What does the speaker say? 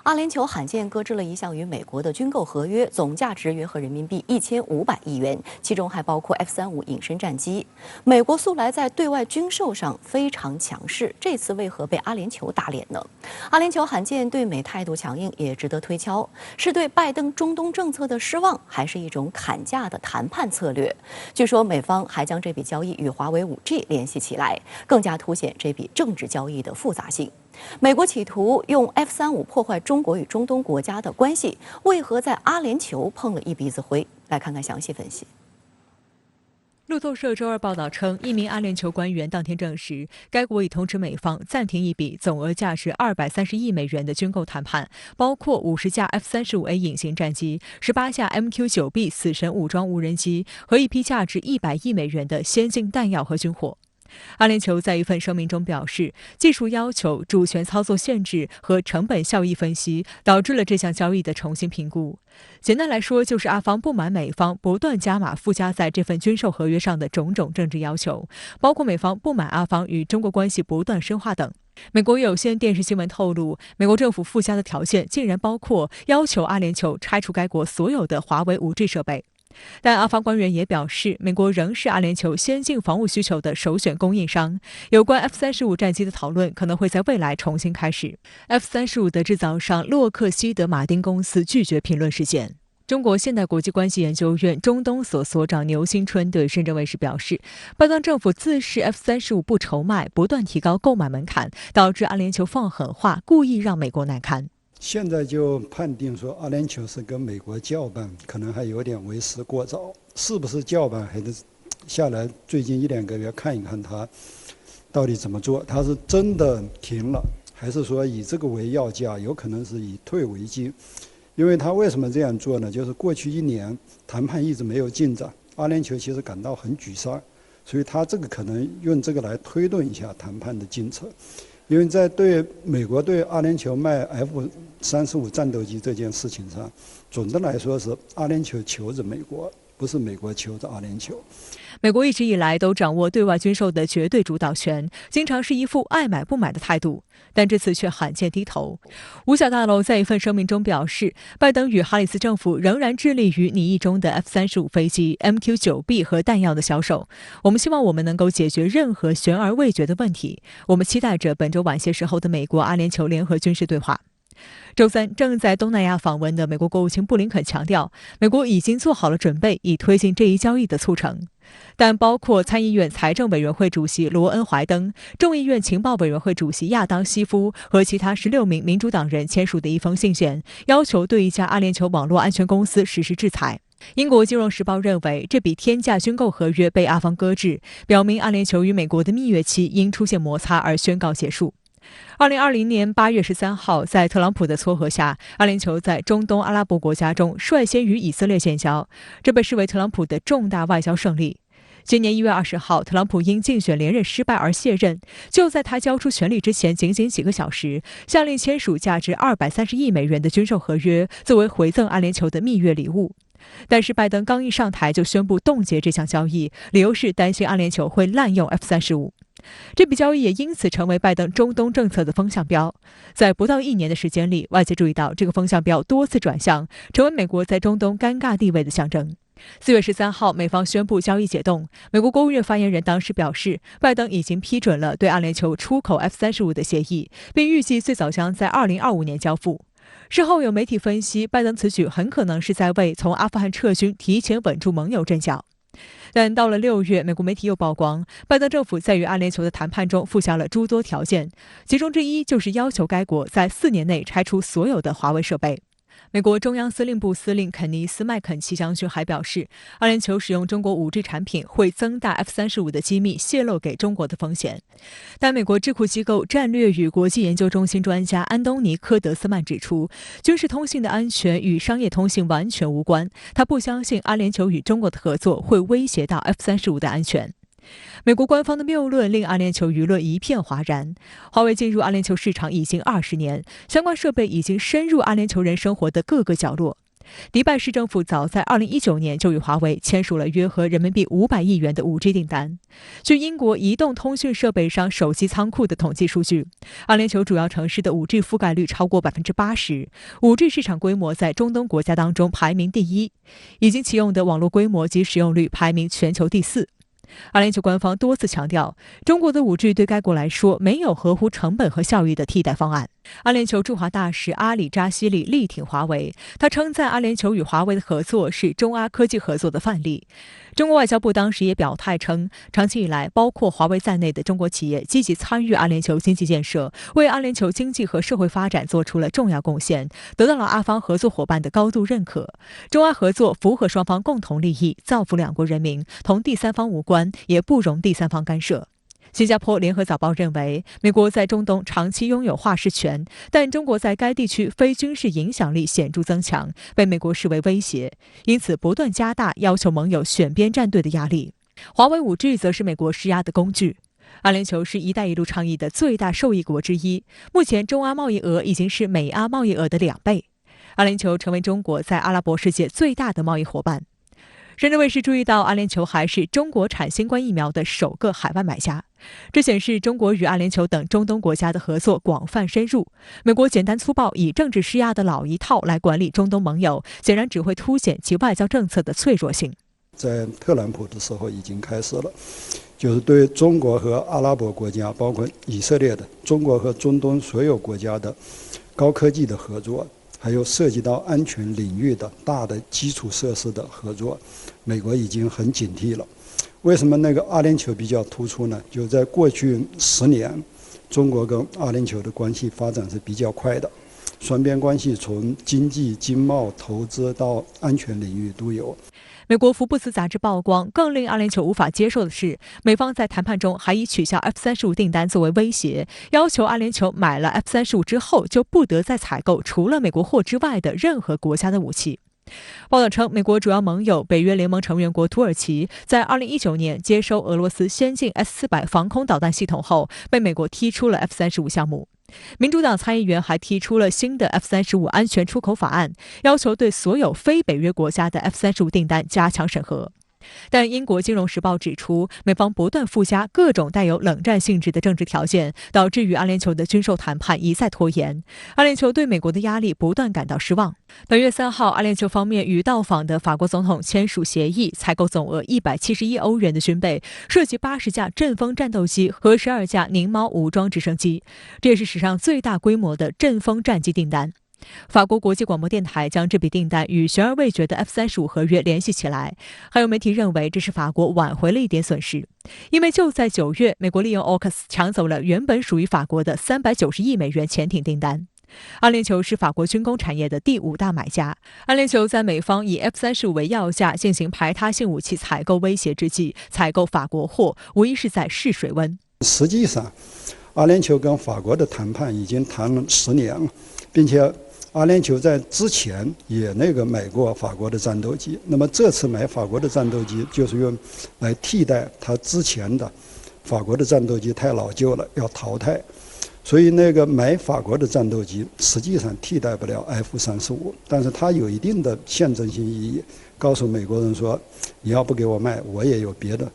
阿联酋罕见搁置了一项与美国的军购合约，总价值约合人民币1500亿元，其中还包括 F-35隐身战机。美国素来在对外军售上非常强势，这次为何被阿联酋打脸呢？阿联酋罕见对美态度强硬，也值得推敲，是对拜登中东政策的失望，还是一种砍价的谈判策略？据说美方还将这笔交易与华为5G 联系起来，更加凸显这笔政治交易的复杂性。美国企图用 F-35破坏中国与中东国家的关系，为何在阿联酋碰了一鼻子灰？来看看详细分析。路透社周二报道称，一名阿联酋官员当天证实，该国已通知美方暂停一笔总额价值230亿美元的军购谈判，包括50架 F-35A 隐形战机、18架 MQ-9B 死神武装无人机和一批价值100亿美元的先进弹药和军火。阿联酋在一份声明中表示，技术要求、主权操作限制和成本效益分析导致了这项交易的重新评估。简单来说，就是阿方不满美方不断加码附加在这份军售合约上的种种政治要求，包括美方不满阿方与中国关系不断深化等。美国有线电视新闻透露，美国政府附加的条件竟然包括要求阿联酋拆除该国所有的华为5G 设备。但阿方官员也表示，美国仍是阿联酋先进防务需求的首选供应商。有关 F-35战机的讨论可能会在未来重新开始。F-35的制造商洛克希德马丁公司拒绝评论事件。中国现代国际关系研究院中东所所长牛新春对深圳卫视表示，拜登政府自视 F-35不愁卖，不断提高购买门槛，导致阿联酋放狠话，故意让美国难堪。现在就判定说阿联酋是跟美国叫板，可能还有点为时过早。是不是叫板，还得下来最近1-2个月看一看他到底怎么做。他是真的停了，还是说以这个为要价？有可能是以退为进。因为他为什么这样做呢？就是过去1年谈判一直没有进展，阿联酋其实感到很沮丧，所以他这个可能用这个来推动一下谈判的进程。因为在对美国对阿联酋卖 F-35战斗机这件事情上，总的来说是阿联酋求着美国，不是美国求着阿联酋。美国一直以来都掌握对外军售的绝对主导权，经常是一副爱买不买的态度，但这次却罕见低头。五角大楼在一份声明中表示，拜登与哈里斯政府仍然致力于拟议中的 F-35飞机、MQ-9B 和弹药的销售。我们希望我们能够解决任何悬而未决的问题。我们期待着本周晚些时候的美国阿联酋联合军事对话。周三，正在东南亚访问的美国国务卿布林肯强调，美国已经做好了准备，以推进这一交易的促成。但包括参议院财政委员会主席罗恩·怀登、众议院情报委员会主席亚当·西夫和其他16名民主党人签署的一封信件，要求对一家阿联酋网络安全公司实施制裁。英国金融时报认为，这笔天价军购合约被阿方搁置，表明阿联酋与美国的蜜月期因出现摩擦而宣告结束。2020年8月13号，在特朗普的撮合下，阿联酋在中东阿拉伯国家中率先与以色列建交，这被视为特朗普的重大外交胜利。今年1月20号，特朗普因竞选连任失败而卸任，就在他交出权力之前仅几个小时，下令签署价值230亿美元的军售合约，作为回赠阿联酋的蜜月礼物。但是拜登刚一上台就宣布冻结这项交易，理由是担心阿联酋会滥用 F-35。这笔交易也因此成为拜登中东政策的风向标。在不到1年的时间里，外界注意到这个风向标多次转向，成为美国在中东尴尬地位的象征。4月13号，美方宣布交易解冻。美国国务院发言人当时表示，拜登已经批准了对阿联酋出口 F-35的协议，并预计最早将在2025年交付。事后有媒体分析，拜登此举很可能是在为从阿富汗撤军提前稳住盟友阵脚。但到了6月，美国媒体又曝光，拜登政府在与阿联酋的谈判中附下了诸多条件，其中之一就是要求该国在4年内拆除所有的华为设备。美国中央司令部司令肯尼斯·麦肯齐将军还表示，阿联酋使用中国5G 产品会增大 F-35的机密泄露给中国的风险。但美国智库机构战略与国际研究中心专家安东尼·科德斯曼指出，军事通信的安全与商业通信完全无关，他不相信阿联酋与中国的合作会威胁到 F-35的安全。美国官方的谬论令阿联酋舆论一片哗然。华为进入阿联酋市场已经20年，相关设备已经深入阿联酋人生活的各个角落。迪拜市政府早在2019年就与华为签署了约合人民币500亿元的 5G 订单。据英国移动通讯设备商手机仓库的统计数据，阿联酋主要城市的 5G 覆盖率超过80%，5G 市场规模在中东国家当中排名第1，已经启用的网络规模及使用率排名全球第4。阿联酋官方多次强调，中国的 5G 对该国来说没有合乎成本和效益的替代方案。阿联酋驻华大使阿里扎希里力挺华为，他称赞阿联酋与华为的合作是中阿科技合作的范例。中国外交部当时也表态称，长期以来，包括华为在内的中国企业积极参与阿联酋经济建设，为阿联酋经济和社会发展做出了重要贡献，得到了阿方合作伙伴的高度认可。中阿合作符合双方共同利益，造福两国人民，同第三方无关，也不容第三方干涉。新加坡联合早报认为，美国在中东长期拥有话事权，但中国在该地区非军事影响力显著增强，被美国视为威胁，因此不断加大要求盟友选边站队的压力。华为 5G 则是美国施压的工具。阿联酋是一带一路倡议的最大受益国之一，目前中阿贸易额已经是美阿贸易额的2倍。阿联酋成为中国在阿拉伯世界最大的贸易伙伴。深圳卫视注意到，阿联酋还是中国产新冠疫苗的首个海外买家。这显示中国与阿联酋等中东国家的合作广泛深入。美国简单粗暴以政治施压的老一套来管理中东盟友，显然只会凸显其外交政策的脆弱性。在特朗普的时候已经开始了，就是对中国和阿拉伯国家，包括以色列的中国和中东所有国家的高科技的合作，还有涉及到安全领域的大的基础设施的合作，美国已经很警惕了。为什么那个阿联酋比较突出呢？就在过去10年，中国跟阿联酋的关系发展是比较快的，双边关系从经济、经贸、投资到安全领域都有。美国福布斯杂志曝光，更令阿联酋无法接受的是，美方在谈判中还以取消 F-35订单作为威胁，要求阿联酋买了 F-35之后就不得再采购除了美国货之外的任何国家的武器。报道称，美国主要盟友北约联盟成员国土耳其在2019年接收俄罗斯先进 S-400防空导弹系统后，被美国踢出了 F-35项目。民主党参议员还提出了新的 F-35安全出口法案，要求对所有非北约国家的 F-35订单加强审核。但英国金融时报指出，美方不断附加各种带有冷战性质的政治条件，导致与阿联酋的军售谈判一再拖延。阿联酋对美国的压力不断感到失望。本月3号，阿联酋方面与到访的法国总统签署协议，采购总额171亿欧元的军备，涉及80架阵风战斗机和12架宁猫武装直升机，这也是史上最大规模的阵风战机订单。法国国际广播电台将这笔订单与悬而未决的 F-35合约联系起来，还有媒体认为这是法国挽回了一点损失，因为就在9月，美国利用 AUKUS 抢走了原本属于法国的390亿美元潜艇订单。阿联酋是法国军工产业的第5大买家。阿联酋在美方以 F-35为要价进行排他性武器采购威胁之际，采购法国货，无疑是在试水温。实际上，阿联酋跟法国的谈判已经谈了10年了，并且阿联酋在之前也买过法国的战斗机，那么这次买法国的战斗机就是用来替代他之前的法国的战斗机太老旧了，要淘汰，所以买法国的战斗机实际上替代不了 F-35，但是它有一定的象征性意义，告诉美国人说，你要不给我卖，我也有别的